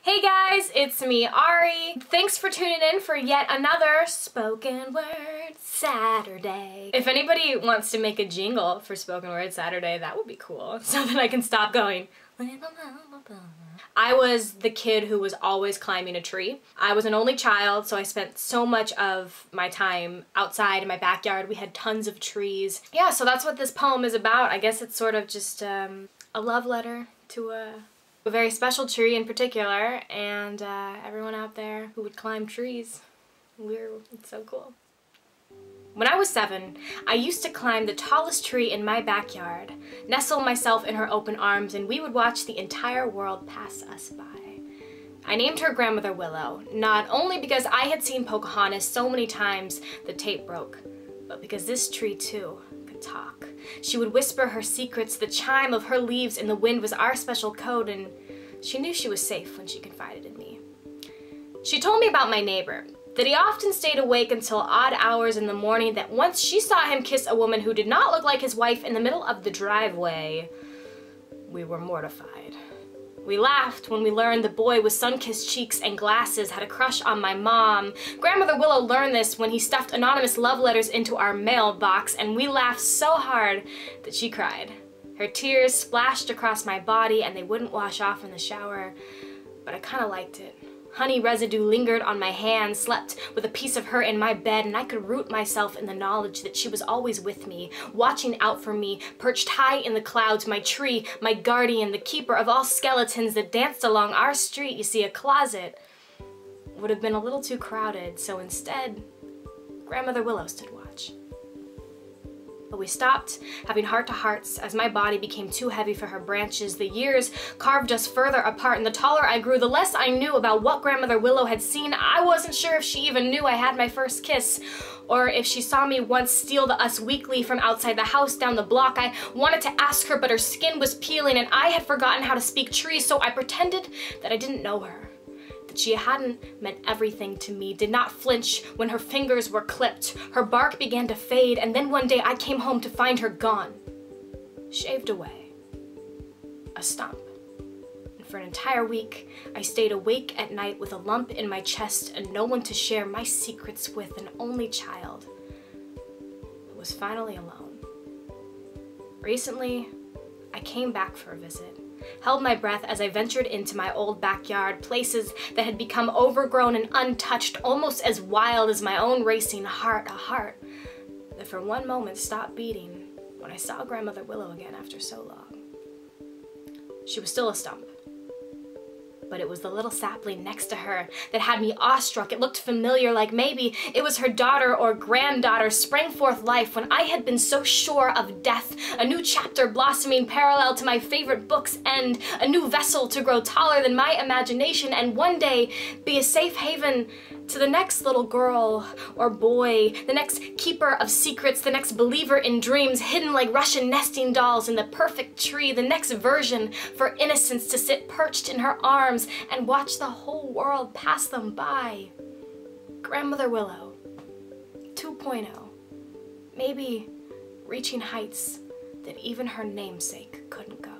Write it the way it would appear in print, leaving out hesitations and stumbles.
Hey guys, it's me, Ari. Thanks for tuning in for yet another Spoken Word Saturday. If anybody wants to make a jingle for Spoken Word Saturday, that would be cool, so that I can stop going. I was the kid who was always climbing a tree. I was an only child, so I spent so much of my time outside in my backyard. We had tons of trees. Yeah, so that's what this poem is about. I guess it's sort of just a love letter to a very special tree in particular, and everyone out there who would climb trees. It's so cool. When I was 7, I used to climb the tallest tree in my backyard, nestle myself in her open arms, and we would watch the entire world pass us by. I named her Grandmother Willow, not only because I had seen Pocahontas so many times the tape broke, but because this tree too could talk. She would whisper her secrets, the chime of her leaves in the wind was our special code, and she knew she was safe when she confided in me. She told me about my neighbor, that he often stayed awake until odd hours in the morning, that once she saw him kiss a woman who did not look like his wife in the middle of the driveway. We were mortified. We laughed when we learned the boy with sun-kissed cheeks and glasses had a crush on my mom. Grandmother Willow learned this when he stuffed anonymous love letters into our mailbox, and we laughed so hard that she cried. Her tears splashed across my body and they wouldn't wash off in the shower, but I kinda liked it. Honey residue lingered on my hand, slept with a piece of her in my bed, and I could root myself in the knowledge that she was always with me, watching out for me, perched high in the clouds, my tree, my guardian, the keeper of all skeletons that danced along our street. You see, a closet would have been a little too crowded, so instead, Grandmother Willow stood watch. But we stopped having heart-to-hearts as my body became too heavy for her branches. The years carved us further apart, and the taller I grew, the less I knew about what Grandmother Willow had seen. I wasn't sure if she even knew I had my first kiss, or if she saw me once steal the Us Weekly from outside the house down the block. I wanted to ask her, but her skin was peeling, and I had forgotten how to speak tree, so I pretended that I didn't know her. That she hadn't meant everything to me, did not flinch when her fingers were clipped. Her bark began to fade, and then one day I came home to find her gone. Shaved away. A stump. And for an entire week, I stayed awake at night with a lump in my chest and no one to share my secrets with, an only child who was finally alone. Recently, I came back for a visit. Held my breath as I ventured into my old backyard, places that had become overgrown and untouched, almost as wild as my own racing heart, a heart that for one moment stopped beating when I saw Grandmother Willow again after so long. She was still a stump, but it was the little sapling next to her that had me awestruck. It looked familiar, like maybe it was her daughter or granddaughter sprang forth life when I had been so sure of death, a new chapter blossoming parallel to my favorite book's end, a new vessel to grow taller than my imagination and one day be a safe haven to the next little girl or boy, the next keeper of secrets, the next believer in dreams hidden like Russian nesting dolls in the perfect tree, the next version for innocence to sit perched in her arms and watch the whole world pass them by. Grandmother Willow 2.0, maybe reaching heights that even her namesake couldn't go.